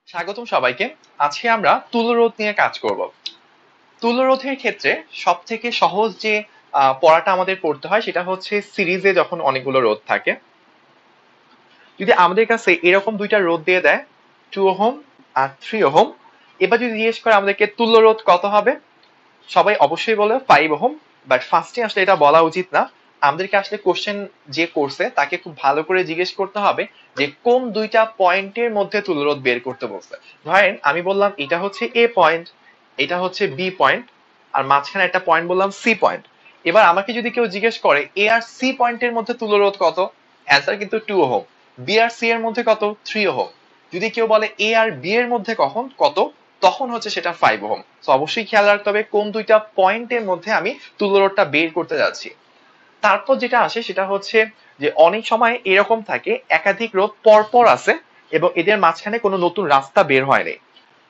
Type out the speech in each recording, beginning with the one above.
স্বাগতম সবাইকে। আজকে আমরা তুল্যরোধ নিয়ে কাজ করব। তুল্যরোধের ক্ষেত্রে সব থেকে সহজ যে পড়াটা আমাদের পড়তে হয় সেটা হচ্ছে সিরিজে যখন অনেকগুলো রোধ থাকে। যদি আমাদের কাছে এরকম দুইটা রোধ দিয়ে দেয় 2 ওহম আর 3 ওহম, এবার যদি জিজ্ঞেস করে আমাদেরকে তুল্যরোধ কত হবে, সবাই অবশ্যই বলে 5 ওহম। বাট ফার্স্টে আসলে এটা বলা উচিত না। আমাদেরকে আসলে কোশ্চেন যে করছে তাকে খুব ভালো করে জিজ্ঞেস করতে হবে যে কোন দুইটা পয়েন্টের মধ্যে তুল্যরোধ বের করতে বলছে। ধরেন আমি বললাম এটা হচ্ছে এ পয়েন্ট, এটা হচ্ছে বি পয়েন্ট, আর মাঝখানে একটা পয়েন্ট বললাম সি পয়েন্ট। এবার আমাকে যদি কেউ জিজ্ঞেস করে এ আর সি পয়েন্টের মধ্যে তুল্যরোধ কত, অ্যান্সার কিন্তু 2 ওহম। বি আর সি এর মধ্যে কত, 3 ওহম। যদি কেউ বলে এ আর বি এর মধ্যে কখন কত, তখন হচ্ছে সেটা 5 ওহম। তো অবশ্যই খেয়াল রাখতে হবে কোন দুইটা পয়েন্টের মধ্যে আমি তুল্যরোধটা বের করতে যাচ্ছি। তারপর যেটা আসে সেটা হচ্ছে যে অনেক সময় এরকম থাকে একাধিক রোধ পরপর আছে এবং এদের মাঝখানে কোনো নতুন রাস্তা বের হয়নি।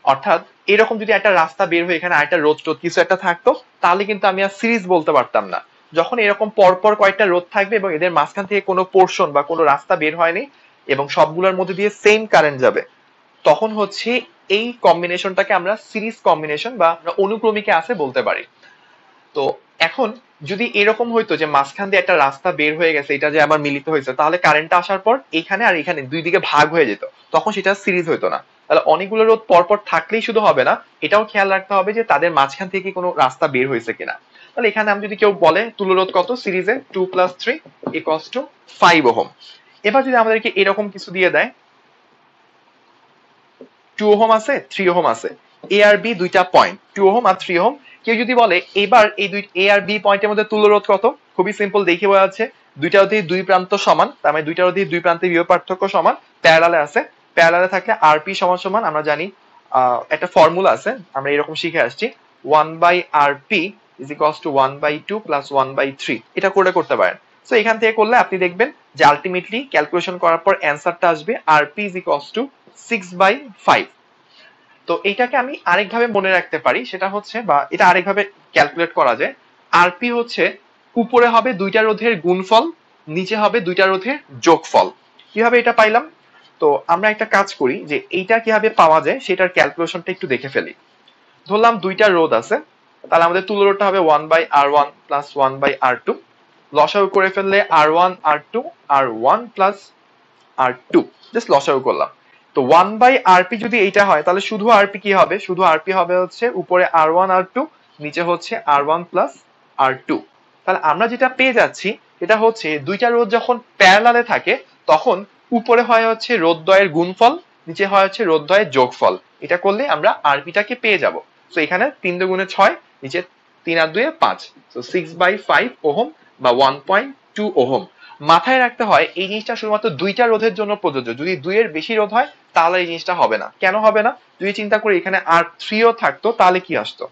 অর্থাৎ এরকম যদি একটা রাস্তা বের হয়ে এখানে আরেকটা রোধ টোধ কিছু একটা থাকতো, তাহলে কিন্তু আমি আর সিরিজ বলতে পারতাম না। যখন এরকম পরপর কয়েকটা রোধ থাকবে এবং এদের মাঝখান থেকে কোনো পোর্শন বা কোনো রাস্তা বের হয়নি এবং সবগুলোর মধ্যে দিয়ে সেম কারেন্ট যাবে, তখন হচ্ছে এই কম্বিনেশনটাকে আমরা সিরিজ কম্বিনেশন বা অনুক্রমিকে আছে বলতে পারি। তো এখন যদি এরকম হইতো যে মাঝখান দিয়ে একটা রাস্তা বের হয়ে গেছে, এটা যে আবার মিলিত হয়েছে, তাহলে কারেন্টটা আসার পর এখানে আর এখানে দুই দিকে ভাগ হয়ে যেত, তখন সেটা সিরিজ হইতো না। তাহলে অনেকগুলো রোধ পরপর থাকলেই শুধু হবে না, এটাও খেয়াল রাখতে হবে যে তাদের মাঝখান থেকে কোনো রাস্তা বের হয়েছে কিনা। তাহলে এখানে আমি যদি কেউ বলে তুল্যরোধ কত সিরিজে 2 + 3 = 5 ওহম। এবার যদি আমাদেরকে এরকম কিছু দিয়ে দেয় 2 ওহম আছে 3 ওহম আছে, এ আর বি দুইটা পয়েন্ট 2 ওহম আর 3 ওহম। কেউ যদি বলে এবার এই দুই এ আর বি পয়েন্টের মধ্যে তুল্যরোধ কত, খুবই সিম্পল, দেখে বোঝা যাচ্ছে দুইটা রোধের দুই প্রান্ত সমান, তার মানে দুইটা রোধের দুই প্রান্তের বিভব পার্থক্য সমান, প্যারালালে আছে। প্যারালালে থাকলে আরপি সমান সমান আমরা জানি একটা ফর্মুলা আছে, আমরা এরকম শিখে আসছি 1/rp = 1/2 + 1/3। এটা করতে পারেন। সো এখান থেকে করলে আপনি দেখবেন যে আলটিমেটলি ক্যালকুলেশন করার পর অ্যান্সারটা আসবে rp = 6/5। তো এইটাকে আমি আরেকভাবে মনে রাখতে পারি, সেটা হচ্ছে বা এটা আরেকভাবে ক্যালকুলেট করা যায়। আরপি হচ্ছে উপরে হবে দুইটা রোধের গুণফল, নিচে হবে দুইটা রোধের যোগফল। কিভাবে এটা পাইলাম? তো আমরা একটা কাজ করি যে এইটা কিভাবে পাওয়া যায় সেটার ক্যালকুলেশনটা একটু দেখে ফেলি। ধরলাম দুইটা রোধ আছে, তাহলে আমাদের তুল্যরোধটা হবে 1/r1 + 1/r2। লসাগু করে ফেললে r1 r2 r1 + r2, just লসাগু করলাম। তো 1/rp যদি এইটা হয় তাহলে শুধু rp কি হবে, শুধু rp হবে হচ্ছে উপরে r1 r2, নিচে হচ্ছে r1 + r2। তাহলে আমরা যেটা পেয়ে যাচ্ছি এটা হচ্ছে দুইটা রোধ যখন প্যারালালে থাকে তখন উপরে হয় হচ্ছে রোধদ্বয়ের গুণফল, নিচে হয় হচ্ছে রোধদ্বয়ের যোগফল। এটা করলে আমরা rp টাকে পেয়ে যাব। তো এখানে 3 × 6, নিচে 3 আর 2 5, তো 6/5 ওহম বা 1.2 ওহম। মাথায় রাখতে হয় এই জিনিসটা শুধুমাত্র দুইটা রোধের জন্য প্রযোজ্য। যদি দুইয়ের বেশি রোধ হয় তাহলে এই জিনিসটা হবে না। কেন হবে না? যদি চিন্তা করি এখানে R3 ও থাকতো তাহলে কি আসতো,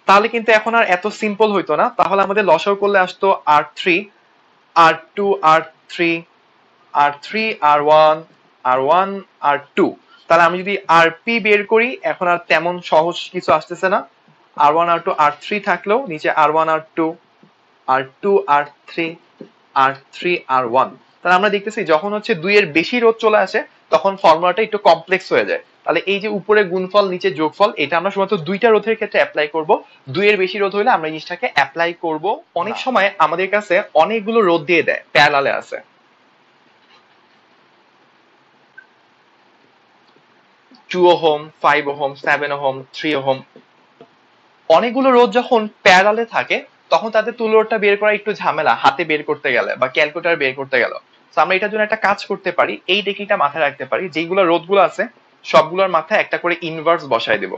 তাহলে কিন্তু এখন আর এত সিম্পল হইতো না। তাহলে আমাদের লসাগু করলে আসতো R3 R2 R3 R3 R1 R1 R2। তাহলে আমি যদি RP বের করি এখন আর তেমন সহজ কিছু আসতেছে না। R1 R2 R3 থাকলেও নিচে R1 R2 R2 R3 R3 R1। তাহলে আমরা দেখতেছি যখন হচ্ছে দুইয়ের বেশি রোধ চলে আসে তখন ফর্মুলাটা একটু কমপ্লেক্স হয়ে যায়। তাহলে এই যে উপরে গুণফল নিচে যোগফল, এটা আমরা শুধুমাত্র দুইটা রোধের ক্ষেত্রে অ্যাপ্লাই করব। দুইয়ের বেশি রোধ হলে আমরা এই জিনিসটাকে অ্যাপ্লাই করব। অনেক সময় আমাদের কাছে অনেকগুলো রোধ দিয়ে দেয়, প্যারালালে আছে 2 ওহম 5 ওহম 7 ওহম 3 ওহম। অনেকগুলো রোধ যখন প্যারালালে থাকে তখন তাদের তুল্যরোধটা বের করা একটু ঝামেলা, হাতে বের করতে গেলে বা ক্যালকুলেটর বের করতে গেল। তো আমরা এটার জন্য একটা কাজ করতে পারি, এই টেকনিকটা মাথায় রাখতে পারি, যেগুলো রোধগুলো আছে সবগুলোর মাথায় একটা করে ইনভার্স বসায় দেব।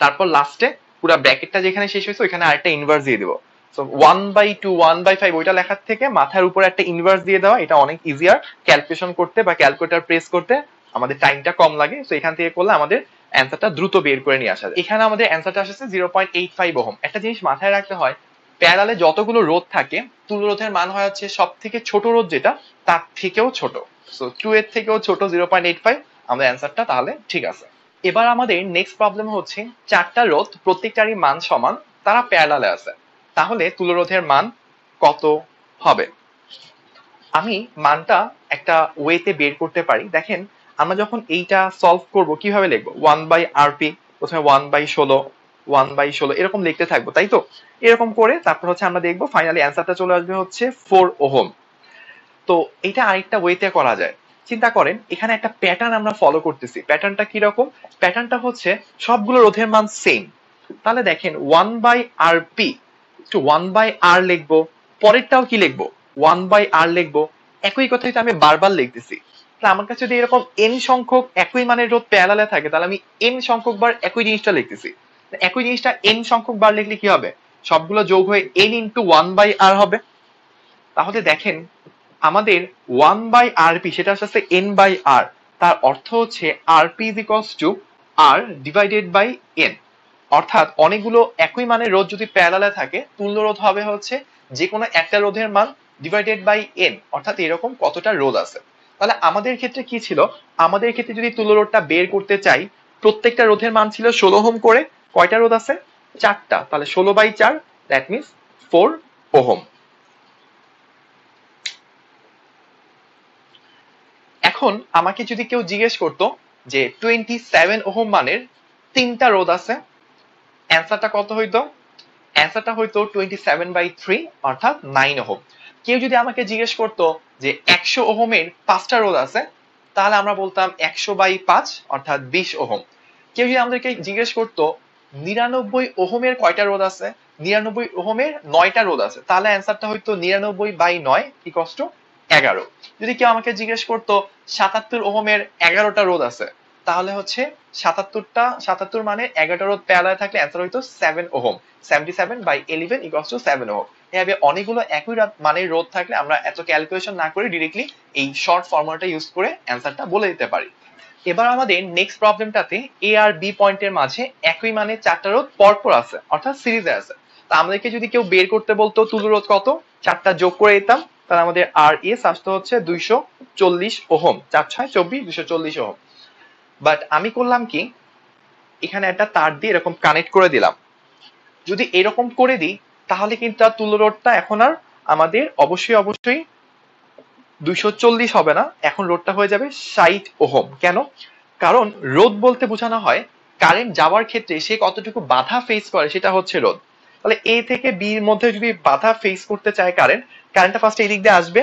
তারপর লাস্টে পুরো ব্র্যাকেটটা যেখানে শেষ হয়েছে ওইখানে আরেকটা ইনভার্স দিয়ে দেবো। সো 1/2 1/5 ওইটা লেখার থেকে মাথার উপরে একটা ইনভার্স দিয়ে দেওয়া, এটা অনেক ইজিয়ার ক্যালকুলেশন করতে বা ক্যালকুলেটর প্রেস করতে, আমাদের টাইমটা কম লাগে। তো এখান থেকে করলে আমাদের অ্যান্সারটা দ্রুত বের করে নিয়ে আসা যায়। এখানে আমাদের অ্যান্সারটা আসছে 0.85 ওহম। একটা জিনিস মাথায় রাখতে হয়, প্যারালালে যতগুলো রোধ থাকে তুল্য রোধের মান হয় হচ্ছে সব থেকে ছোট রোধ যেটা তার থেকেও ছোট। সো 2 এর থেকেও ছোট 0.85, আমাদের অ্যান্সারটা তাহলে ঠিক আছে। এবার আমাদের নেক্সট প্রবলেম হচ্ছে চারটা রোধ প্রত্যেকটারই মান সমান, তারা প্যারালালে আছে। তাহলে তুল্যরোধের মান কত হবে? আমি মানটা একটা ওয়েতে বের করতে পারি। দেখেন আমরা যখন এইটা সলভ করব কিভাবে লিখবো, 1/RP, প্রথমে 1/16, 1/16 এরকম লিখতে থাকবো, তাই তো? এরকম করে তারপর হচ্ছে আমরা দেখবো ফাইনালি অ্যান্সারটা চলে আসবে হচ্ছে 4 ওহম। তো এটা আরেকটা ওয়েতে করা যায়। চিন্তা করেন এখানে একটা প্যাটার্ন আমরা ফলো করতেছি। প্যাটার্নটা কি রকম? প্যাটার্নটা হচ্ছে সবগুলো রোধের মান সেম। তাহলে দেখেন 1/RP, একটু 1/R লিখবো, পরেরটাও কি লিখবো, 1/R লিখবো। একই কথাই তো আমি বারবার লিখতেছি। তাহলে আমার কাছে যদি এরকম n সংখ্যক একই মানের রোধ প্যারালালে থাকে, তাহলে আমি n সংখ্যক বার একই জিনিসটা লিখতেছি। একই জিনিসটা n সংখ্যক বার লিখলে কি হবে? সবগুলো যোগ হয়ে n × 1/R হবে। তাহলে দেখেন আমাদের 1/RP সেটা আসছে n/R, তার অর্থ হচ্ছে RP = R divided by n। অর্থাৎ অনেকগুলো একই মানের রোধ যদি প্যারালালে থাকে, তুল্য রোধ হবে হচ্ছে যে কোনো একটা রোধের মান ডিভাইডেড বাই n, অর্থাৎ এরকম কতটা রোধ আছে। তাহলে আমাদের ক্ষেত্রে কি ছিল, আমাদের ক্ষেত্রে যদি তুল্য রোধটা বের করতে চাই, প্রত্যেকটা রোধের মান ছিল 16 ওহম করে। কয়টা রোধ আছে? 4টা। তাহলে 16/4, দ্যাট মিন্স 4 ওহম। এখন আমাকে যদি কেউ জিজ্ঞেস করতো যে 27 ওহম মানের 3টা রোধ আছে, অ্যান্সারটা কত হইতো? অ্যান্সারটা হইতো 27/3, অর্থাৎ 9 ওহম। কেউ যদি আমাকে জিজ্ঞেস করতো যে 100 ওহমের 5টা রোধ আছে, তাহলে আমরা বলতাম 100/5, অর্থাৎ 20 ওহম। কেউ যদি আমাদেরকে জিজ্ঞেস করতো 99 ওহমের কয়টা রোধ আছে, 99 ওহমের 9টা রোধ আছে, তাহলে অ্যান্সারটা হইতো 99/9 = 11। যদি কেউ আমাকে জিজ্ঞেস করতো 77 ওহমের 11টা রোধ আছে, তাহলে হচ্ছে 77 মানে 11টা রোধ প্যারালালে থাকলে অ্যান্সার হইতো 7 ওহম। 77/11 = 7 ওহম। এভাবে অনেকগুলো একই মানের রোধ থাকলে আমরা এত ক্যালকুলেশন না করে ডিরেক্টলি এই শর্ট ফর্মুলাটা ইউজ করে অ্যান্সারটা বলে দিতে পারি। এবার আমাদের নেক্সট প্রবলেমটাতে এ আর বি পয়েন্টের মাঝে একই মানের 4টা রোধ পরপর আছে, অর্থাৎ সিরিজে আছে। তা আমাদেরকে যদি কেউ বের করতে বলতো তুল্য রোধ কত, 4টা যোগ করে দিতাম, তাহলে আমাদের আর এস আসতে হচ্ছে 240 ওহম। 4 6 24, 240 ওহম। বাট আমি করলাম কি, এখানে একটা তার দিয়ে এরকম কানেক্ট করে দিলাম। যদি এরকম করে দিই তাহলে কিন্তু আর তুল্য রোধটা এখন আর আমাদের অবশ্যই 240 হবে না, এখন রোধটা হয়ে যাবে 60 ওহম। কেন? কারণ রোধ বলতে বোঝানো হয় কারেন্ট যাওয়ার ক্ষেত্রে সে কতটুকু বাধা ফেস করে, সেটা হচ্ছে রোধ। তাহলে এ থেকে বির মধ্যে যদি বাধা ফেস করতে চায় কারেন্টটা ফার্স্টে এদিক দিয়ে আসবে।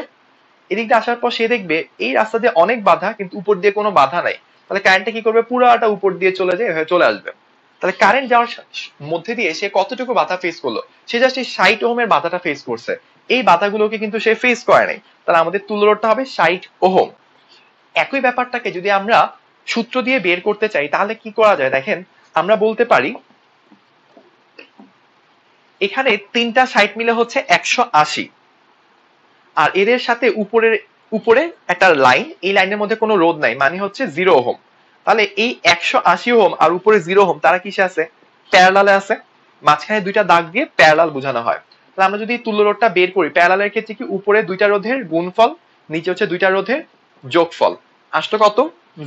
এদিক দিয়ে আসার পর সে দেখবে এই রাস্তা দিয়ে অনেক বাধা, কিন্তু উপর দিয়ে কোনো বাধা নাই। তাহলে কারেন্টটা কি করবে, পুরাটা উপর দিয়ে চলে আসবে। তাহলে কারেন্ট যাওয়ার মধ্যে দিয়ে সে কতটুকু বাধা ফেস করলো, সে জাস্ট এই 60 ওহমের বাধাটা ফেস করছে, এই বাধাগুলোকে কিন্তু সে ফেস করে নাই। তাহলে আমাদের তুল্য রোধটা হবে 60 ওহম। একই ব্যাপারটাকে যদি আমরা সূত্র দিয়ে বের করতে চাই তাহলে কি করা যায়, দেখেন আমরা বলতে পারি এখানে 3টা 60 মিলে হচ্ছে 180, আর এদের সাথে উপরে একটা লাইন, এই লাইনের মধ্যে কোনো রোধ নাই, মানে হচ্ছে 0 ওহম। তাহলে এই 180 ওহম আর উপরে 0 ওহম তারা কিসে আছে, প্যারালালে আছে। মাঝখানে দুইটা দাগ দিয়ে প্যারালাল বোঝানো হয়। তাহলে আমরা যদি তুল্য রোধটা বের করি, প্যারালালের ক্ষেত্রে কি উপরে দুইটা রোধের গুণফল, নিচে হচ্ছে দুইটা রোধের যোগফল, আসতো কত,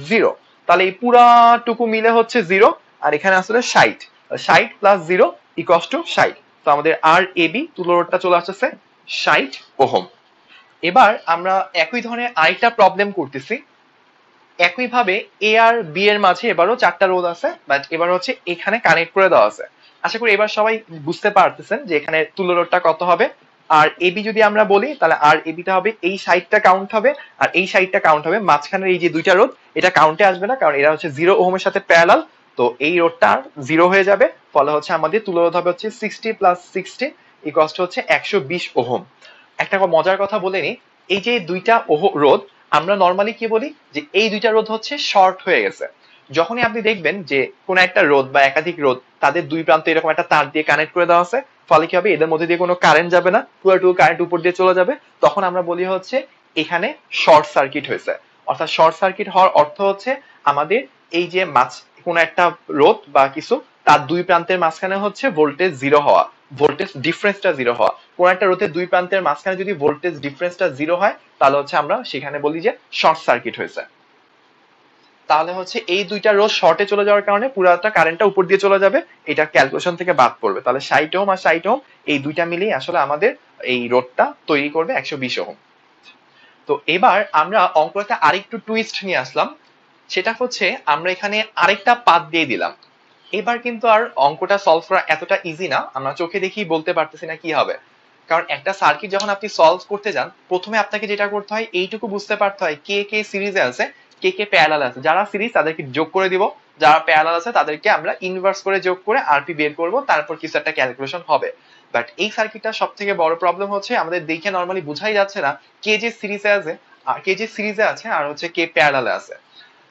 0। তাহলে এই পুরাটুকু মিলে হচ্ছে 0, আর এখানে আসলে 60, 60 + 0 = 60। তো আমাদের আর এ বি তুল্য রোধটা চলে আসছে 60 ওহম। এবার আমরা একই ধরনের আরেকটা প্রবলেম করতেছি। একইভাবে এ আর বি এর মাঝে এবারও 4টা রোধ আছে, বাট এবার হচ্ছে এখানে কানেক্ট করে দেওয়া আছে। আশা করি এবার সবাই বুঝতে পারতেছেন যে এখানে তুল্য রোধটা কত হবে। আর এবি যদি আমরা বলি তাহলে আর এবিটা হবে এই 60টা কাউন্ট হবে, আর এই 60টা কাউন্ট হবে। মাঝখানের এই যে দুইটা রোধ এটা কাউন্টে আসবে না, কারণ এরা হচ্ছে 0 ওহমের সাথে প্যারালাল। তো এই রোধটা 0 হয়ে যাবে, ফলে হচ্ছে আমাদের তুল্য রোধ হবে হচ্ছে 60 + 60 = হচ্ছে 120 ওহম। একটা মজার কথা বলে নি, এই যে দুইটা রোধ আমরা নরমালি কি বলি যে এই দুইটা রোধ হচ্ছে শর্ট হয়ে গেছে। যখনই আপনি দেখবেন যে কোন একটা রোধ বা একাধিক রোধ তাদের দুই প্রান্তে এরকম একটা তার দিয়ে কানেক্ট করে দেওয়া আছে, ফলে কি হবে, এদের মধ্যে দিয়ে কোনো কারেন্ট যাবে না, পুরোটুকু কারেন্ট উপর দিয়ে চলে যাবে, তখন আমরা বলি হচ্ছে এখানে শর্ট সার্কিট হয়েছে। অর্থাৎ শর্ট সার্কিট হওয়ার অর্থ হচ্ছে আমাদের এই যে কোন একটা রোধ বা কিছু তার দুই প্রান্তের মাঝখানে হচ্ছে ভোল্টেজ 0 হওয়া, ভোল্টেজ ডিফারেন্সটা 0 হওয়া। কোন একটা রোধের দুই প্রান্তের মাঝখানে যদি ভোল্টেজ ডিফারেন্সটা 0 হয় তাহলে হচ্ছে আমরা সেখানে বলি যে শর্ট সার্কিট হয়েছে। তাহলে হচ্ছে এই দুইটা রোধ শর্টে চলে যাওয়ার কারণে পুরাটা কারেন্টটা উপর দিয়ে চলে যাবে, এটা ক্যালকুলেশন থেকে বাদ পড়বে। তাহলে 60 ওহম আর 60 ওহম এই দুইটা মিলিয়ে আসলে আমাদের এই রোধটা তৈরি করবে 120 ওহম। তো এবার আমরা অঙ্কটা আরেকটু টুইস্ট নিয়ে আসলাম, সেটা হচ্ছে আমরা এখানে আরেকটা পাত দিয়ে দিলাম। এবার কিন্তু আর অঙ্কটা সলভ করা এতটা ইজি না, আমরা চোখে দেখি বলতে পারতেছি না কি হবে। কারণ একটা সার্কিট যখন আপনি সলভ করতে যান, প্রথমে আপনাকে যেটা করতে হয় এইটুকু বুঝতে পারতে হয় কে কে সিরিজে আছে, কে কে প্যারালাল আছে। যারা সিরিজ তাদেরকে যোগ করে দিব, যারা প্যারালাল আছে তাদেরকে আমরা ইনভার্স করে যোগ করে আরপি বের করব, তারপর কিছু একটা ক্যালকুলেশন হবে। বাট এই সার্কিটটা সব থেকে বড় প্রবলেম হচ্ছে আমাদের দেখে নরমালি বোঝাই যাচ্ছে না কে যে সিরিজে আছে আর কে যে সিরিজে আছে আর হচ্ছে কে প্যারালালে আছে।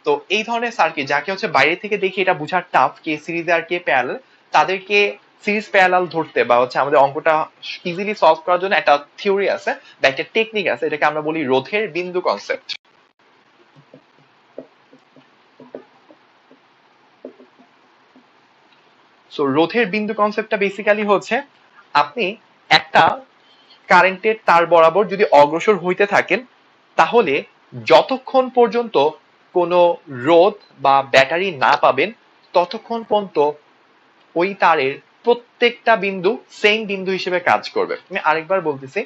তো এই ধরনের সার্কিট যাকে হচ্ছে বাইরে থেকে দেখি এটা বোঝা টাফ কে সিরিজে আর কে প্যারালাল, তাদেরকে সিরিজ প্যারালাল ধরতে বা হচ্ছে আমাদের অঙ্কটা ইজিলি সলভ করার জন্য একটা থিওরি আছে বা একটা টেকনিক আছে, এটাকে আমরা বলি রোধের বিন্দু কনসেপ্ট। সো রোধের বিন্দু কনসেপ্টটা বেসিক্যালি হচ্ছে আপনি একটা কারেন্টের তার বরাবর যদি অগ্রসর হইতে থাকেন, তাহলে যতক্ষণ পর্যন্ত কোনো রোধ বা ব্যাটারি না পাবেন ততক্ষণ পর্যন্ত ওই তারের প্রত্যেকটা বিন্দু সেম বিন্দু হিসেবে কাজ করবে। আমি আরেকবার বলতেছি,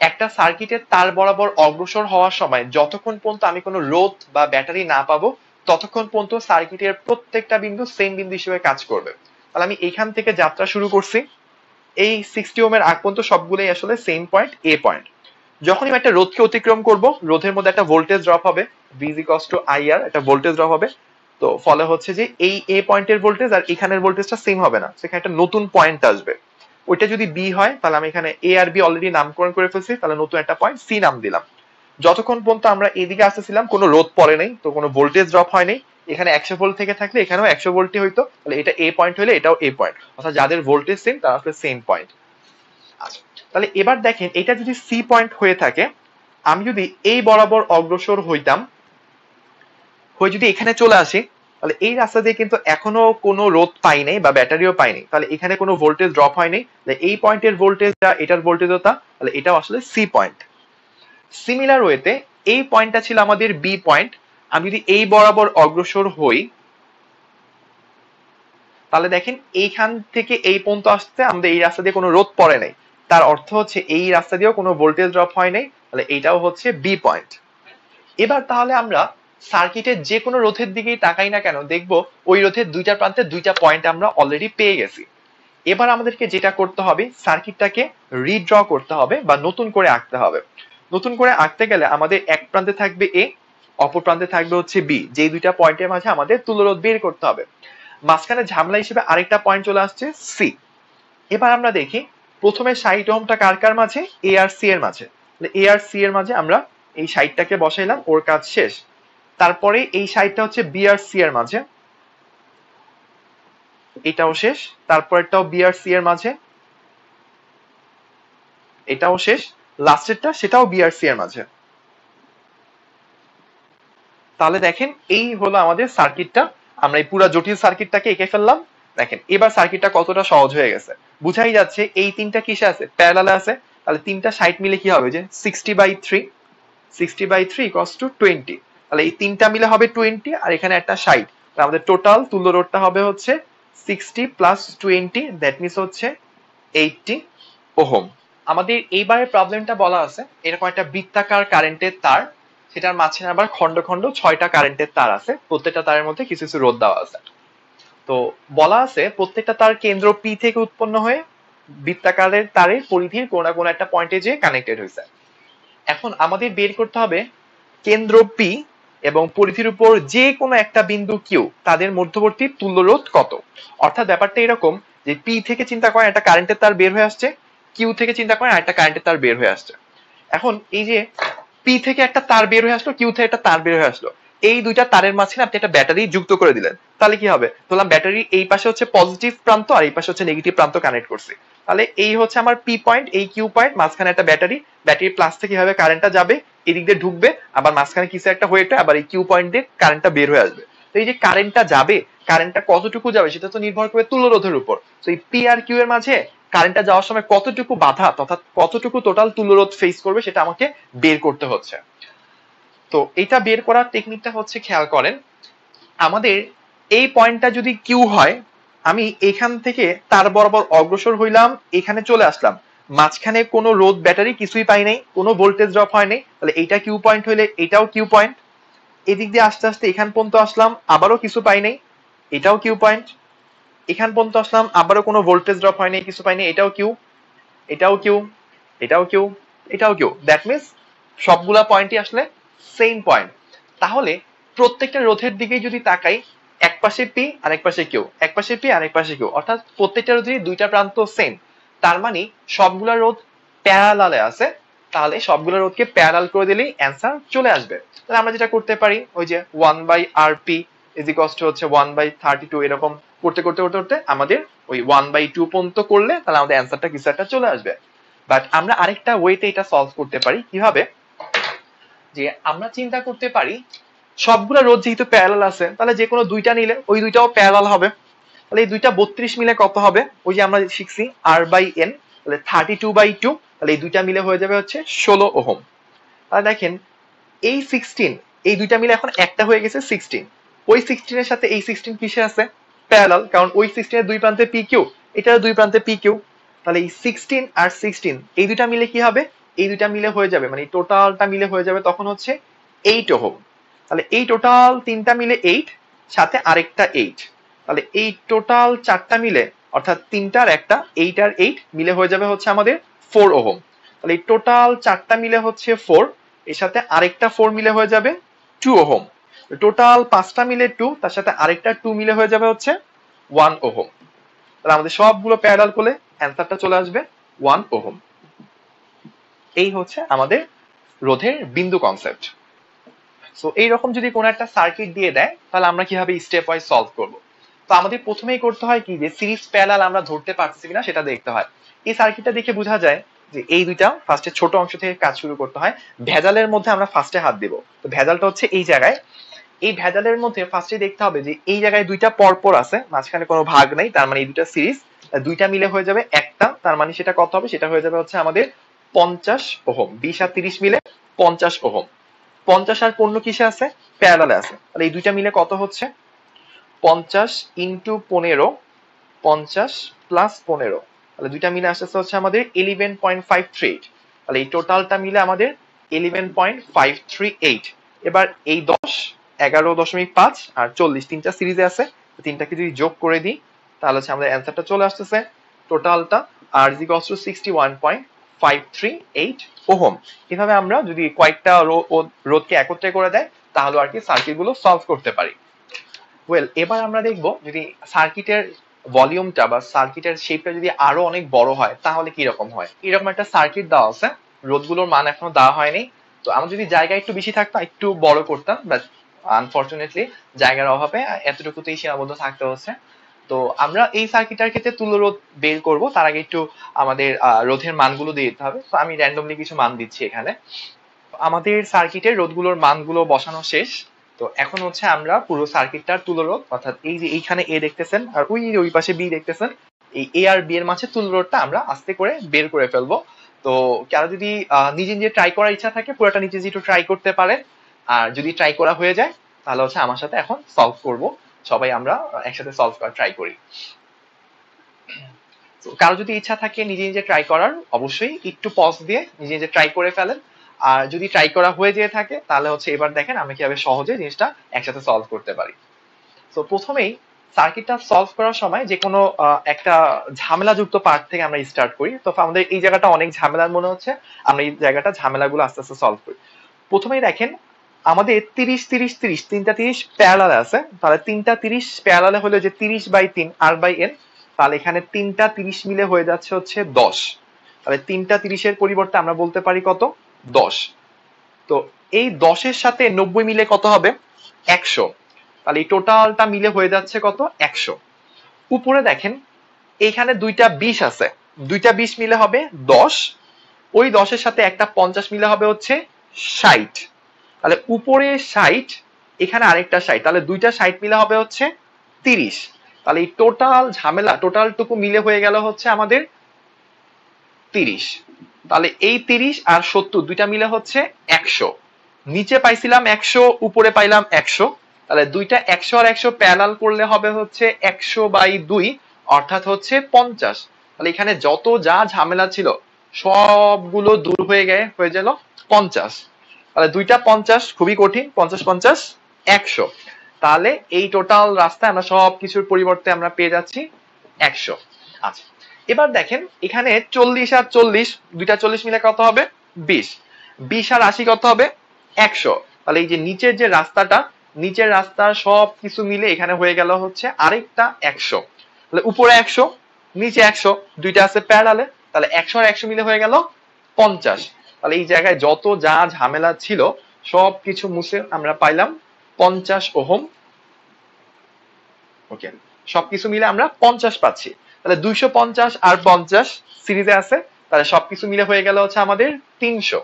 একটা সার্কিটের তার বরাবর অগ্রসর হওয়ার সময় যতক্ষণ পর্যন্ত আমি কোনো রোধ বা ব্যাটারি না পাবো ততক্ষণ পর্যন্ত সার্কিটের প্রত্যেকটা বিন্দু সেম বিন্দু হিসেবে কাজ করবে। তাহলে আমি এখান থেকে যাত্রা শুরু করছি, এই 60 ওহমের আগ পর্যন্ত সবগুলোই আসলে সেম পয়েন্ট, এ পয়েন্ট। যখনই আমি একটা রোধকে অতিক্রম করব, রোধের মধ্যে একটা ভোল্টেজ ড্রপ হবে, V IR, একটা ভোল্টেজ ড্রপ হবে। তো ফলে হচ্ছে যে এই এ পয়েন্টের ভোল্টেজ আর এখানের ভোল্টেজটা সেম হবে না, সেখানে একটা নতুন পয়েন্ট আসবে। ওইটা যদি বি হয় তাহলে আমি এখানে এ আর বি অলরেডি নামকরণ করে ফেলছি, তাহলে নতুন একটা পয়েন্ট সি নাম দিলাম। যতক্ষণ পর্যন্ত আমরা এদিকে আসতেছিলাম কোনো রোধ পড়ে নাই, তো কোনো ভোল্টেজ ড্রপ হয় নাই। এখানে 100 ভোল্ট থেকে থাকলে এখানেও 100 ভোল্টই হইতো, তাহলে এটা এ পয়েন্ট হলে এটাও এ পয়েন্ট, অর্থাৎ যাদের ভোল্টেজ সেম তারা আসলে সেম পয়েন্ট। আচ্ছা, তাহলে এবার দেখেন এটা যদি সি পয়েন্ট হয়ে থাকে, আমি যদি এই বরাবর অগ্রসর হইতাম, হয়ে যদি এখানে চলে আসি, তাহলে এই রাস্তা দিয়ে কিন্তু এখনো কোনো রোধ পাই নাই বা ব্যাটারিও পাইনি, তাহলে এখানে কোনো ভোল্টেজ ড্রপ হয়নি। এই পয়েন্টের ভোল্টেজ যা এটার ভোল্টেজও তা, তাহলে এটাও আসলে সি পয়েন্ট। সিমিলার ওয়েতে এই পয়েন্টটা ছিল আমাদের বি পয়েন্ট, আমি যদি এই বরাবর অগ্রসর হই, তাহলে দেখেন এইখান থেকে এই পর্যন্ত আসতে আমাদের এই রাস্তা দিয়ে কোনো রোধ পড়ে নাই, তার অর্থ হচ্ছে এই রাস্তা দিয়েও কোনো ভোল্টেজ ড্রপ হয় নাই, তাহলে এইটাও হচ্ছে বি পয়েন্ট। এবার তাহলে আমরা সার্কিটের যে কোনো রোধের দিকেই তাকাই না কেন, দেখবো ওই রোধের দুইটা প্রান্তে দুইটা পয়েন্ট আমরা অলরেডি পেয়ে গেছি। এবার আমাদেরকে যেটা করতে হবে, সার্কিটটাকে রিড্র করতে হবে বা নতুন করে আঁকতে হবে। নতুন করে আঁকতে গেলে আমাদের এক প্রান্তে থাকবে এ, অপর প্রান্তে থাকবে হচ্ছে বি, যে দুইটা পয়েন্টের মাঝে আমাদের তুল্যরোধ বের করতে হবে। মাঝখানে ঝামেলা হিসেবে আরেকটা পয়েন্ট চলে আসছে সি। এবার আমরা দেখি প্রথমে 60 ওহমটা কার কার মাঝে, এ আর সি এর মাঝে। এ আর সি এর মাঝে আমরা এই 60টাকে বসাইলাম, ওর কাজ শেষ। তারপরে এই 60টা হচ্ছে বি আর সি এর মাঝে, এটাও শেষ। তারপরটাও বি আর সি এর মাঝে, এটাও শেষ। লাস্টেরটা সেটাও বি আর সি এর মাঝে। তাহলে দেখেন এই হলো আমাদের সার্কিটটা, আমরা এই পুরো জটিল সার্কিটটাকে এঁকে ফেললাম। দেখেন এবার সার্কিটটা কতটা সহজ হয়ে গেছে, বুঝাই যাচ্ছে এই তিনটা কিসে আছে, প্যারালালে আছে। তাহলে তিনটা 60 মিলে কি হবে, যে 60/3, 60/3 ইকুয়ালস টু 20। তাহলে এই তিনটা মিলে হবে 20 আর এখানে একটা 60, আমাদের টোটাল তুল্য রোধটা হবে হচ্ছে 60 প্লাস 20, দ্যাট মিনস হচ্ছে 80 ওহম। আমাদের এইবারের প্রবলেমটা বলা আছে এরকম একটা বৃত্তাকার কারেন্টের তার, সেটার মাঝখানে আবার খন্ড খন্ড 6টা কারেন্টের তার আছে, প্রত্যেকটা তারের মধ্যে কিছু কিছু রোধ দেওয়া আছে। তো বলা আছে প্রত্যেকটা তার কেন্দ্র পি থেকে উৎপন্ন হয়ে বৃত্তাকারের তারের পরিধির কোন না কোন একটা পয়েন্টে যে কানেক্টেড হয়েছে। এখন আমাদের বের করতে হবে কেন্দ্র পি এবং পরিধির উপর যে কোনো একটা বিন্দু কিউ, তাদের মধ্যবর্তী তুল্য রোধ কত। অর্থাৎ ব্যাপারটা এরকম যে পি থেকে চিন্তা করেন একটা কারেন্টের তার বের হয়ে আসছে, কিউ থেকে চিন্তা করেন একটা কারেন্টের তার বের হয়ে আসছে। এখন এই যে পি থেকে একটা তার বের হয়ে আসলো, কিউ থেকে একটা তার বের হয়ে আসলো, এই দুইটা তারের মাঝখানে আপনি একটা ব্যাটারি যুক্ত করে দিলেন, তাহলে কি হবে, ধরলাম ব্যাটারি এই পাশে হচ্ছে পজিটিভ প্রান্ত আর এই পাশে হচ্ছে নেগেটিভ প্রান্ত কানেক্ট করছি। তাহলে এই হচ্ছে আমার পি পয়েন্ট, এই কিউ পয়েন্ট, মাঝখানে একটা ব্যাটারি, ব্যাটারির প্লাস থেকে কিভাবে কারেন্টটা যাবে এদিক দিয়ে ঢুকবে, আবার মাঝখানে কিছু একটা হয়ে আবার এই কিউ পয়েন্ট দিয়ে কারেন্টটা বের হয়ে আসবে। তো এই যে কারেন্টটা যাবে, কারেন্টটা কতটুকু যাবে সেটা তো নির্ভর করে তুল্য রোধের উপর। তো এই পি আর কিউ এর মাঝে কারেন্টটা যাওয়ার সময় কতটুকু বাধা, অর্থাৎ কতটুকু টোটাল তুল্য রোধ ফেস করবে সেটা আমাকে বের করতে হচ্ছে। তো এটা বের করার টেকনিকটা হচ্ছে, খেয়াল করেন, আমাদের এই পয়েন্টটা যদি কিউ হয়, আমি এখান থেকে তার বরাবর অগ্রসর হইলাম, এখানে চলে আসলাম, মাঝখানে কোনো রোধ ব্যাটারি কিছুই পাই নাই, কোনো ভোল্টেজ ড্রপ হয় নাই, তাহলে এইটা কিউ পয়েন্ট হইলে এটাও কিউ পয়েন্ট। এদিক দিয়ে আস্তে আস্তে এখান পর্যন্ত আসলাম, আবারও কিছু পাই নাই, এটাও কিউ পয়েন্ট। এখান পর্যন্ত আসলাম, আবারও কোনো ভোল্টেজ ড্রপ হয় নাই, কিছু পাই নাই, এটাও কিউ, এটাও কিউ, এটাও কিউ, এটাও কিউ। দ্যাট মিনস সবগুলা পয়েন্টই আসলে সেম পয়েন্ট। তাহলে প্রত্যেকটা রোধের দিকে যদি তাকাই, এক পাশে পি আর এক পাশে কিউ, এক পাশে পি আর এক পাশে কিউ, অর্থাৎ প্রত্যেকটা রোধেরই দুইটা প্রান্ত সেম। তার মানে সবগুলা রোধ প্যারালালে আছে। তাহলে সবগুলো রোধকে প্যারালাল করে দিলেই অ্যান্সার চলে আসবে। তাহলে আমরা যেটা করতে পারি, ওই যে 1/rp ইজ ইকুয়ালস টু হচ্ছে 1/32, এরকম করতে করতে করতে করতে আমাদের ওই 1/2 পর্যন্ত করলে তাহলে আমাদের অ্যান্সারটা কিছু একটা চলে আসবে। বাট আমরা আরেকটা ওয়েতে এটা সলভ করতে পারি। কিভাবে? যে আমরা চিন্তা করতে পারি, সবগুলো রোধ যেহেতু প্যারালাল আছে, তাহলে যে কোনো দুইটা নিলে ওই দুইটাও প্যারালাল হবে। তাহলে এই দুইটা 32 মিলে কত হবে? ওই যে আমরা শিখছি r/n, তাহলে 32/2, তাহলে এই দুইটা মিলে হয়ে যাবে হচ্ছে 16 ওহম। তাহলে দেখেন এই 16, এই দুইটা মিলে এখন একটা হয়ে গেছে 16। ওই 16 এর সাথে এই 16 কিসে আছে? প্যারালাল, কারণ ওই 16 এর দুই প্রান্তে পি কিউ, এটার দুই প্রান্তে পি কিউ। তাহলে এই 16 আর 16 এই দুইটা মিলে কি হবে? এই দুইটা মিলে হয়ে যাবে, মানে টোটালটা মিলে হয়ে যাবে তখন হচ্ছে 8 ওহম। তাহলে এই টোটাল তিনটা মিলে 8, সাথে আরেকটা 8, তাহলে এই টোটাল চারটা মিলে, অর্থাৎ তিনটার একটা, 8 আর 8 মিলে হয়ে যাবে হচ্ছে আমাদের 4 ওহম। তাহলে এই টোটাল চারটা মিলে হচ্ছে 4, এর সাথে আরেকটা 4 মিলে হয়ে যাবে 2 ওহম। টোটাল পাঁচটা মিলে 2, তার সাথে আরেকটা 2 মিলে হয়ে যাবে হচ্ছে 1 ওহম। তাহলে আমাদের সবগুলো প্যারালাল করলে অ্যান্সারটা চলে আসবে 1 ওহম। এই হচ্ছে আমাদের রোধের বিন্দু কনসেপ্ট। সো এইরকম যদি কোনো একটা সার্কিট দিয়ে দেয়, তাহলে আমরা কিভাবে স্টেপ ওয়াইজ সলভ করব? তো আমাদের প্রথমেই করতে হয় কি, যে সিরিজ প্যারালাল আমরা ধরতে পারছি কিনা সেটা দেখতে হয়। এই সার্কিটটা দেখে বোঝা যায় যে এই দুইটা ফার্স্টে ছোট অংশ থেকে কাজ শুরু করতে হয়। ভেজালের মধ্যে আমরা ফার্স্টে হাত দিব। তো ভেজালটা হচ্ছে এই জায়গায়। এই ভেজালের মধ্যে ফার্স্টে দেখতে হবে যে এই জায়গায় দুইটা পরপর আছে, মাঝখানে কোনো ভাগ নাই, তার মানে এই দুইটা সিরিজ, দুইটা মিলে হয়ে যাবে একটা, তার মানে সেটা কত হবে? সেটা হয়ে যাবে হচ্ছে আমাদের 50 ওহম। 20 আর 30 মিলে 50 ওহম। 50 আর 15 কিসে আছে? প্যারালালে আছে। তাহলে এই দুইটা মিলে কত হচ্ছে? 50 ইন্টু 15, 50 প্লাস 15, তাহলে দুইটা মিলে আসতেছে হচ্ছে আমাদের 11.538। তাহলে এই টোটালটা মিলে আমাদের 11.538। এবার এই 10, 11.5 আর 40 তিনটা সিরিজে আছে, তিনটাকে যদি যোগ করে দিই তাহলে হচ্ছে আমাদের অ্যান্সারটা চলে আসতেছে টোটালটা আর ইজ ইকুয়ালস টু 61.538 ওহম। এভাবে আমরা যদি কয়েকটা রোধকে একত্রে করে দেয় তাহলে আর কি সার্কিট গুলো সলভ করতে পারি। ওয়েল, এবার আমরা দেখব যদি সার্কিটের ভলিউমটা বা সার্কিটের শেপটা যদি আরো অনেক বড় হয় তাহলে কি রকম হয়। এরকম একটা সার্কিট দেওয়া আছে, রোধগুলোর মান এখনো দেওয়া হয়নি। তো আমরা যদি জায়গা একটু বেশি থাকতো একটু বড় করতাম, বাট আনফরচুনেটলি জায়গার অভাবে এতটুকুতেই সীমাবদ্ধ থাকতে হচ্ছে। তো আমরা এই সার্কিটটার ক্ষেত্রে তুল্য রোধ বের করব, তার আগে একটু আমাদের রোধের মানগুলো দিয়ে দিতে হবে। তো আমি র্যান্ডমলি কিছু মান দিচ্ছি এখানে। আমাদের সার্কিটের রোধগুলোর মানগুলো বসানো শেষ। তো এখন হচ্ছে আমরা পুরো সার্কিটটার তুল্যরোধ, অর্থাৎ এই যে এইখানে এ দেখতেছেন আর ওই পাশে বি দেখতেছেন, এই এ আর বি এর মাঝে তুল্যরোধটা আমরা আস্তে করে বের করে ফেলবো। তো কারো যদি নিজে নিজে ট্রাই করার ইচ্ছা থাকে পুরোটা নিজে নিজে একটু ট্রাই করতে পারে। আর যদি ট্রাই করা হয়ে যায় তাহলে হচ্ছে আমার সাথে এখন সলভ করব, সবাই আমরা একসাথে সলভ করার ট্রাই করি। কারো যদি ইচ্ছা থাকে নিজে নিজে ট্রাই করার, অবশ্যই একটু পজ দিয়ে নিজে নিজে ট্রাই করে ফেলেন। আর যদি ট্রাই করা হয়ে যেয়ে থাকে তাহলে হচ্ছে এবার দেখেন আমরা কিভাবে সহজে জিনিসটা একসাথে সলভ করতে পারি। তো প্রথমেই সার্কিটটা সলভ করার সময় যে কোনো একটা ঝামেলাযুক্ত পার্ট থেকে আমরা স্টার্ট করি। তো আমাদের এই জায়গাটা অনেক ঝামেলার মনে হচ্ছে, আমরা এই জায়গাটা ঝামেলাগুলো আস্তে আস্তে সলভ করি। প্রথমেই দেখেন আমাদের 30-30-30 তিনটা 30 প্যারালালে আছে। তাহলে তিনটা 30 প্যারালালে হলে যে 30/3 r/n, তাহলে এখানে তিনটা 30 মিলে হয়ে যাচ্ছে হচ্ছে 10। তাহলে তিনটা 30-এর পরিবর্তে আমরা বলতে পারি কত? 10। তো এই 10-এর সাথে 90 মিলে কত হবে? 100। তাহলে এই টোটালটা মিলে হয়ে যাচ্ছে কত? 100। উপরে দেখেন এইখানে দুইটা 20 আছে, দুইটা 20 মিলে হবে 10, ওই 10-এর সাথে একটা 50 মিলে হবে হচ্ছে 60। তাহলে উপরে 60, এখানে আরেকটা 60, তাহলে দুইটা 60 মিলে হবে হচ্ছে 30। তাহলে এই টোটাল ঝামেলা টোটালটুকু মিলে হয়ে গেল হচ্ছে আমাদের 30। তাহলে এই 30 আর 70 দুইটা মিলে হচ্ছে 100। নিচে পাইছিলাম 100, উপরে পাইলাম 100, তাহলে দুইটা 100 আর 100 প্যারালাল করলে হবে হচ্ছে 100/2, অর্থাৎ হচ্ছে 50। তাহলে এখানে যত যা ঝামেলা ছিল সবগুলো দূর হয়ে গেল 50। তাহলে দুইটা 50 খুবই কঠিন, 50 50 100। তাহলে এই টোটাল রাস্তায় আমরা সবকিছুর পরিবর্তে আমরা পেয়ে যাচ্ছি 100। আচ্ছা, এবার দেখেন এখানে 40 আর 40, দুইটা 40 মিলে কত হবে 20, 20 আর 80 কত হবে 100। তাহলে এই যে নিচের যে রাস্তাটা, নিচের রাস্তার সব কিছু মিলে এখানে হয়ে গেল হচ্ছে আরেকটা 100। তাহলে উপরে 100, নিচে 100, দুইটা আছে প্যারালালে, তাহলে 100 আর 100 মিলে হয়ে গেল 50। তাহলে এই জায়গায় যত যা ঝামেলা ছিল সব কিছু মুছে আমরা পাইলাম 50 ওহম। ওকে, সবকিছু মিলে আমরা 50 পাচ্ছি। তাহলে 250 আর 50 সিরিজে আছে, তাহলে সবকিছু মিলে হয়ে গেল হচ্ছে আমাদের 300।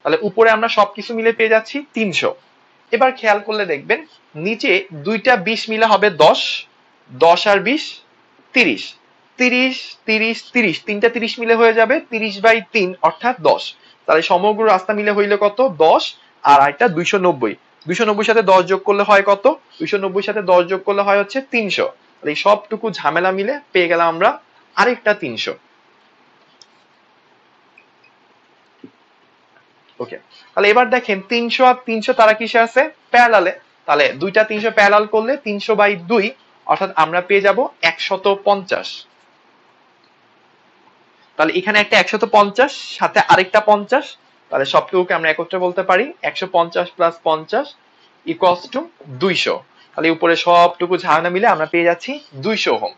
তাহলে উপরে আমরা সবকিছু মিলে পেয়ে যাচ্ছি 300। এবার খেয়াল করলে দেখবেন নিচে দুইটা 20 মিলে হবে 10, 10 আর 20 30, 30 30 30, তিনটা 30 মিলে হয়ে যাবে 30/3 অর্থাৎ 10। তাহলে সমগ্র রাস্তা মিলে হইলো কত 10, আর একটা 290, 290 সাথে 10 যোগ করলে হয় কত, 290 সাথে 10 যোগ করলে হয় হচ্ছে 300। তাহলে এই সবটুকু ঝামেলা মিলে পেয়ে গেলাম আমরা আরেকটা 300। ওকে, তাহলে এবার দেখেন 300 আর 300 তারা কিসে আছে প্যারালালে, তাহলে দুইটা 300 প্যারালাল করলে 300/2, অর্থাৎ আমরা পেয়ে যাব 150। তাহলে এখানে একটা 150 সাথে আরেকটা 50, তাহলে সবটুকুকে আমরা একত্রে বলতে পারি 150 + 50 = 200। তাহলে উপরে সবটুকু ঝামেলা মিলে আমরা পেয়ে যাচ্ছি 200 ওহম।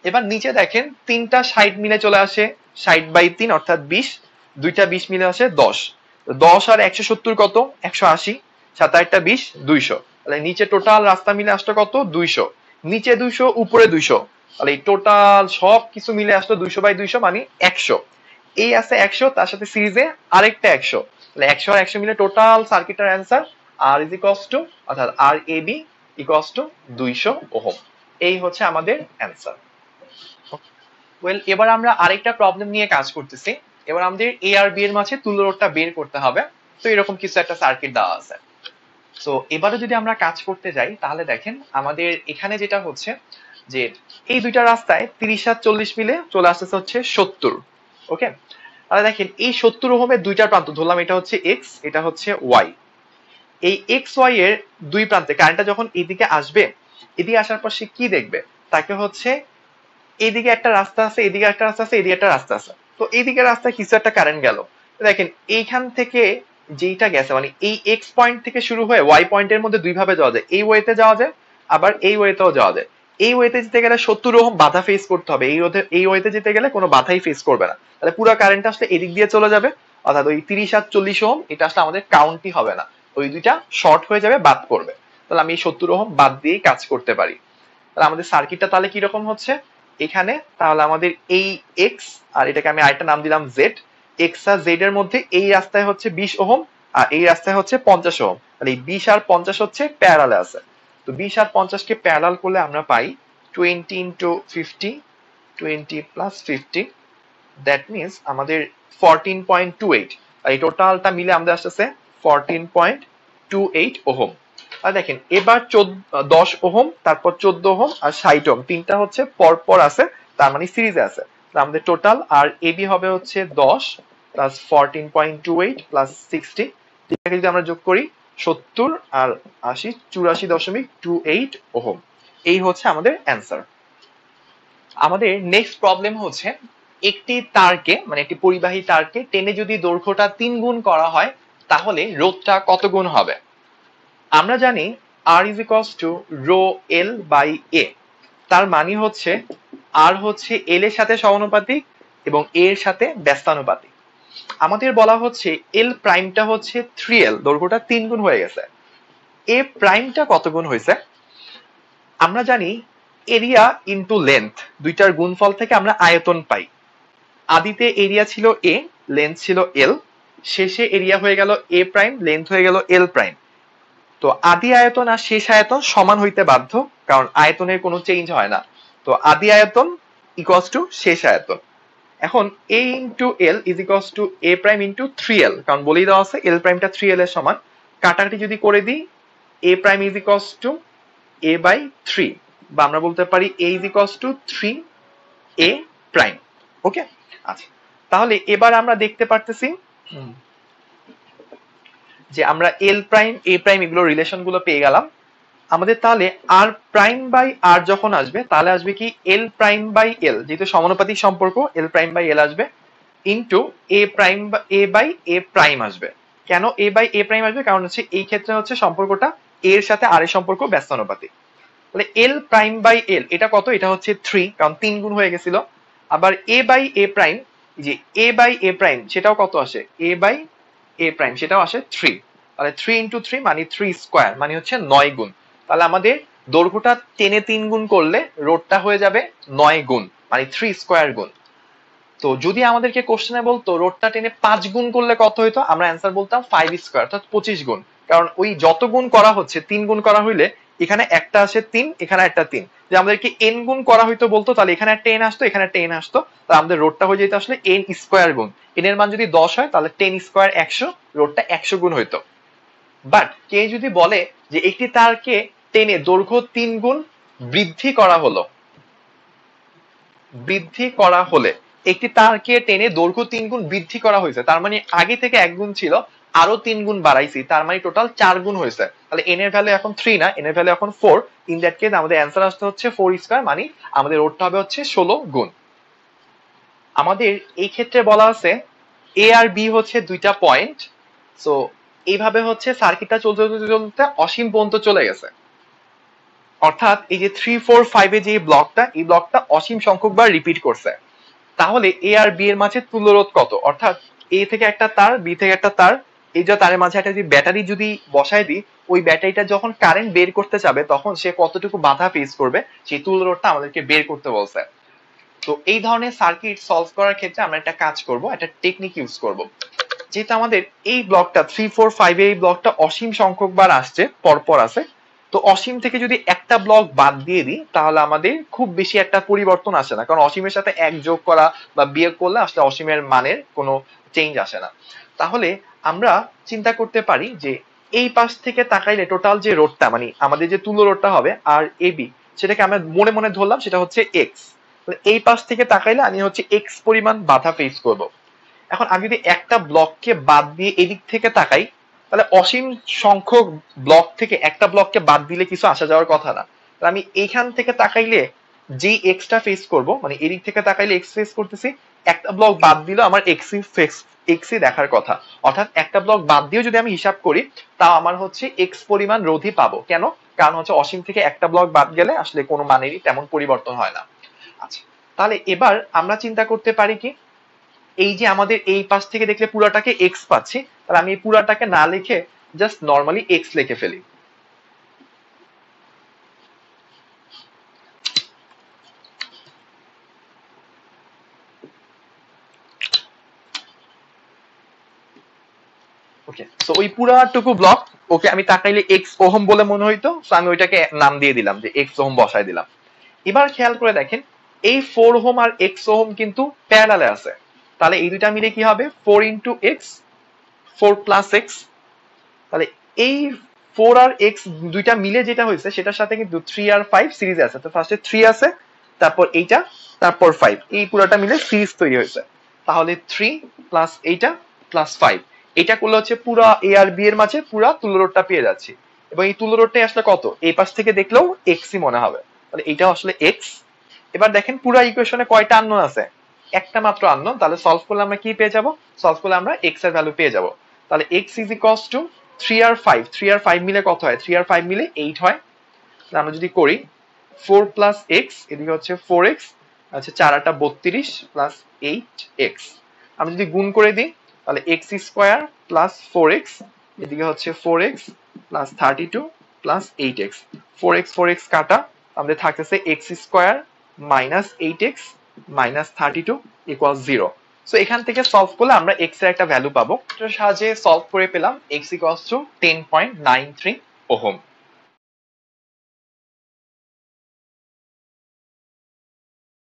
এবার নিচে দেখেন তিনটা 60 মিলে চলে আসে 60/3 অর্থাৎ 20, দুইটা 20 মিলে আসে 10, 10 আর 170 কত 180, সাথে একটা 20 200। তাহলে নিচে টোটাল রাস্তা মিলে আসলো কত 200, নিচে 200 উপরে 200, তাহলে এই টোটাল সব কিছু মিলে আসলো 200/200 মানে 100। এই আছে 100, তার সাথে সিরিজে আরেকটা 100, তাহলে 100 আর 100 মিলে টোটাল সার্কিটের অ্যান্সার R অর্থাৎ RAB = 200 ওহম। এই হচ্ছে আমাদের অ্যান্সার। ওয়েল, এবার আমরা আরেকটা প্রবলেম নিয়ে কাজ করতেছি। এবার আমাদের এ আর বি এর মাঝে তুল্যরোধটা বের করতে হবে। তো এরকম কিছু একটা সার্কিট দেওয়া আছে। তো এবারে যদি আমরা কাজ করতে যাই তাহলে দেখেন আমাদের এখানে যেটা হচ্ছে যে এই দুইটা রাস্তায় 30 আর 40 মিলে চলে আসতেছে হচ্ছে 70। ওকে, তাহলে দেখেন এই 70 ওহমের দুইটা প্রান্ত ধরলাম, এটা হচ্ছে এক্স, এটা হচ্ছে ওয়াই। এই এক্স ওয়াই এর দুই প্রান্তে কারেন্টটা যখন এদিকে আসবে, এদিকে আসার পর সে কি দেখবে, তাকে হচ্ছে এইদিকে একটা রাস্তা আছে, এদিকে একটা রাস্তা আছে, এদিকে একটা রাস্তা আছে, তো এইদিকে রাস্তায় কিছু একটা কারেন্ট গেল। দেখেন এইখান থেকে যেইটা গেছে মানে এই এক্স পয়েন্ট থেকে শুরু হয়ে ওয়াই পয়েন্টের মধ্যে দুই ভাবে যাওয়া যায়, এই ওয়েতে যাওয়া যায় আবার এই ওয়েতেও যাওয়া যায়। এই ওয়েতে যেতে গেলে 70 ওহম বাধা ফেস করতে হবে, এই ওয়েতে যেতে গেলে কোনো বাধাই ফেস করবে না। তাহলে পুরো কারেন্ট আসলে এদিক দিয়ে চলে যাবে, অর্থাৎ ওই 30 আর 40 ওহম এটা আসলে আমাদের কাউন্টই হবে না, ওই দুইটা শর্ট হয়ে যাবে, বাদ করবে। তাহলে আমি এই 70 ওহম বাদ দিয়েই কাজ করতে পারি। তাহলে আমাদের সার্কিটটা তাহলে কিরকম হচ্ছে এখানে, তাহলে আমাদের এই এক্স আর এটাকে আমি আরেকটা নাম দিলাম জেড, এক্স আর জেড এর মধ্যে এই রাস্তায় হচ্ছে 20 ওহম আর এই রাস্তায় হচ্ছে 50 ওহম। তাহলে এই 20 আর 50 হচ্ছে প্যারালালে আছে। তো 20 আর 50 কে প্যারালাল করলে আমরা পাই 20 × 50, 20 + 50, দ্যাট মিনস আমাদের 14.28। আর এই টোটালটা মিলে আমাদের আসতেছে 14.28 ওহম। আর দেখেন এবার 10 ওহম, তারপর 14 ওহম আর 60 ওহম, তিনটা হচ্ছে পরপর আছে, তার মানে সিরিজে আছে। আমাদের টোটাল আর এবি হবে হচ্ছে 10 + 14.28 + 60, এটাকে যদি আমরা যোগ করি 70 আর 80 84.28 ওহম। এই হচ্ছে আমাদের অ্যান্সার। আমাদের নেক্সট প্রবলেম হচ্ছে একটি তারকে মানে একটি পরিবাহী তারকে টেনে যদি দৈর্ঘ্যটা 3 গুণ করা হয় তাহলে রোধটা কত গুণ হবে। আমরা জানি R = ρl/a, তার মানে হচ্ছে R হচ্ছে L এর সাথে সমানুপাতিক এবং A এর সাথে ব্যস্তানুপাতিক। আমাদের বলা হচ্ছে L প্রাইমটা হচ্ছে 3L, দৈর্ঘ্যটা 3 গুণ হয়ে গেছে। A প্রাইমটা কত গুণ হয়েছে, আমরা জানি এরিয়া ইনটু লেন্থ, দুইটার গুণফল থেকে আমরা আয়তন পাই। আদিতে এরিয়া ছিল A, লেন্থ ছিল L, শেষে এরিয়া হয়ে গেল A প্রাইম, লেন্থ হয়ে গেল L প্রাইম। তো আদি আয়তন আর শেষ আয়তন সমান হইতে বাধ্য, কারণ আয়তনের কোনো চেঞ্জ হয় না। তো আদি আয়তন = শেষ আয়তন। এখন a into L is equals to a prime into 3l, কারণ বলেই দেওয়া আছে l প্রাইমটা 3l এর সমান। কাটাকাটি যদি করে দিই a prime is equals to a by 3, বা আমরা বলতে পারি a is equals to 3a prime. Okay, আচ্ছা তাহলে এবার আমরা দেখতে পারতেছি যে আমরা এল প্রাইম এ প্রাইম এগুলো রিলেশন গুলো পেয়ে গেলাম। আমাদের তাহলে আর প্রাইম বাই আর যখন আসবে তাহলে আসবে কি এল প্রাইম বাই এল, যেহেতু সমানুপাতিক সম্পর্ক এল প্রাইম বাই এল আসবে, into a prime a by a prime আসবে। কেন এ বাই এ প্রাইম আসবে? কারণ হচ্ছে এই ক্ষেত্রে হচ্ছে সম্পর্কটা এর সাথে আর এর সম্পর্ক ব্যস্তানুপাতিক। তাহলে এল প্রাইম বাই এল এটা কত? এটা হচ্ছে 3, কারণ 3 গুণ হয়ে গেছিল। আবার এ বাই এ প্রাইম, যে এ বাই এ প্রাইম সেটাও কত আসে? এ বাই এ প্রাইম সেটাও আসে 3। তাহলে 3 ইন্টু 3 মানে 3 স্কোয়ার, মানে হচ্ছে 9 গুণ। তাহলে আমাদের দৈর্ঘ্যটা টেনে 3 গুণ করলে রোডটা হয়ে যাবে 9 গুণ, মানে 3 স্কোয়ার গুণ। তো যদি আমাদেরকে কোশ্চেনে বলতো রোডটা টেনে 5 গুণ করলে কত হইতো, আমরা অ্যান্সার বলতাম 5 স্কোয়ার, অর্থাৎ 25 গুণ। কারণ ওই যত গুণ করা হচ্ছে 3 গুণ করা হইলে এখানে একটা আসে 3, এখানে একটা 3। যে আমাদেরকে n গুণ করা হইতো বলতো, তাহলে এখানে একটা n আসতো, এখানে একটা n আসতো, তাহলে আমাদের রোডটা হয়ে যেত আসলে n স্কোয়ার গুণ। n এর মান যদি 10 হয় তাহলে 10 স্কোয়ার 100, রোডটা 100 গুণ হইতো। বাট কে যদি বলে যে একটি তারকে টেনে দৈর্ঘ্য 3 গুণ বৃদ্ধি করা হলো, বৃদ্ধি করা হলে একটি তারকে টেনে দৈর্ঘ্য 3 গুণ বৃদ্ধি করা হয়েছে, তার মানে আগে থেকে 1 গুণ ছিল, আরো 3 গুণ বাড়াইছি, তার মানে টোটাল 4 গুণ হয়েছে। তাহলে n এর ভ্যালু এখন 3 না, n এর ভ্যালু এখন 4। ইন দ্যাট কেস আমাদের অ্যান্সার আসতে হচ্ছে 4 স্কয়ার, মানে আমাদের রোডটা হবে হচ্ছে 16 গুণ। আমাদের এই ক্ষেত্রে বলা আছে এ আর বি হচ্ছে দুইটা পয়েন্ট। সো এইভাবে হচ্ছে সার্কিটটা চলতে চলতে চলতে অসীম পর্যন্ত চলে গেছে। অর্থাৎ এই যে 3, 4, 5 এ যে ব্লকটা, এই ব্লকটা অসীম সংখ্যকবার রিপিট করছে। তাহলে এ আর বি এর মাঝে তুল্যরোধ কত? অর্থাৎ এ থেকে একটা তার, বি থেকে একটা তার, এই যে তারের মাঝে একটা ব্যাটারি যদি বসায় দিই, ওই ব্যাটারিটা যখন কারেন্ট বের করতে যাবে তখন সে কতটুকু বাধা ফেস করবে, সেই তুল্যরোধটা আমাদেরকে বের করতে বলছে। তো এই ধরনের সার্কিট সলভ করার ক্ষেত্রে আমরা একটা কাজ করব, একটা টেকনিক ইউজ করব। যেহেতু আমাদের এই ব্লকটা 3, 4, 5 এই ব্লকটা অসীম সংখ্যকবার আসছে, পরপর আছে, তো অসীম থেকে যদি একটা ব্লক বাদ দিয়ে দিই তাহলে আমাদের খুব বেশি একটা পরিবর্তন আসে না, কারণ অসীমের সাথে এক যোগ করা বা বিয়োগ করলে আসলে অসীমের মানের কোনো চেঞ্জ আসে না। তাহলে আমরা চিন্তা করতে পারি যে এই পাশ থেকে তাকাইলে টোটাল যে রোডটা, মানে আমাদের যে তুল্য রোডটা হবে আর এ বি, সেটাকে আমরা মনে মনে ধরলাম সেটা হচ্ছে এক্স। এই পাশ থেকে তাকাইলে আমি হচ্ছে এক্স পরিমাণ বাধা ফেস করব। এখন আমি যদি একটা ব্লককে বাদ দিয়ে এদিক থেকে তাকাই, তাহলে অসীম সংখ্যক ব্লক থেকে একটা ব্লককে বাদ দিলে কিছু আসা যাওয়ার কথা না। তাহলে আমি এইখান থেকে তাকাইলে যে এক্সটা ফেস করব, মানে এদিক থেকে তাকাইলে এক্স ফেস করতেছি, একটা ব্লক বাদ দিলেও আমার এক্সই দেখার কথা। অর্থাৎ একটা ব্লক বাদ দিয়েও যদি আমি হিসাব করি তাও আমার হচ্ছে এক্স পরিমাণ রোধই পাবো। কেন? কারণ হচ্ছে অসীম থেকে একটা ব্লক বাদ গেলে আসলে কোনো মানেরই তেমন পরিবর্তন হয় না। আচ্ছা, তাহলে এবার আমরা চিন্তা করতে পারি কি, এই যে আমাদের এই পাশ থেকে দেখলে পুরাটাকে এক্স পাচ্ছি, তাহলে আমি এই পুরাটাকে না লিখে জাস্ট নর্মালি এক্স লিখে ফেলি। ওকে, সো ওই পুরাটুকু ব্লক ওকে আমি তাকাইলে এক্স ওহম বলে মনে হইতো, সো আমি ওইটাকে নাম দিয়ে দিলাম যে এক্স ওহম বসাই দিলাম। এবার খেয়াল করে দেখেন এই 4 ওহম আর এক্স ওহম কিন্তু প্যারালালে আছে, তাহলে এই দুইটা মিলে কি হবে? 4 ইন্টু এক্স, 4 প্লাস এক্স। তাহলে এই 4 আর এক্স দুইটা মিলে যেটা হয়েছে সেটার সাথে কিন্তু 3 আর 5 সিরিজে আছে। তো ফার্স্টে 3 আছে, তারপর এইটা, তারপর 5, এই পুরোটা মিলে সিরিজ তৈরি হয়েছে। তাহলে 3 প্লাস এইটা প্লাস 5, এটা করলে হচ্ছে পুরো এ আর বি এর মাঝে পুরো তুল্যরোধটা পেয়ে যাচ্ছি। এবং এই তুল্যরোধটাই আসলে কত? এই পাশ থেকে দেখলেও এক্সই মনে হবে, তাহলে এইটা আসলে এক্স। এবার দেখেন পুরো ইকুয়েশনে কয়টা আননোন আছে? একটা মাত্র আননোন। তাহলে সলভ করলে আমরা কি পেয়ে যাব? সলভ করলে আমরা এক্স এর ভ্যালু পেয়ে যাব। তাহলে এক্স ইজ ইকুয়ালস টু 3 আর 5, 3 আর 5 মিলে কত হয়? 3 আর 5 মিলে 8 হয়। তাহলে আমরা যদি করি 4 প্লাস এক্স, এদিকে হচ্ছে 4x, আচ্ছা 4 আটা 32 প্লাস 8x। আমি যদি গুণ করে দিই তাহলে x স্কয়ার প্লাস 4x, এদিকে হচ্ছে 4x plus 32 plus 8x। 4x 4x কাটা, আমাদের থাকতেছে x square minus 8x minus 32 equal 0। So এখান থেকে সলভ করলে আমরা x এর একটা ভ্যালু পাবো। এটার সাহায্যে সলভ করে পেলাম x ইকুয়ালস টু 10.93 ওহম।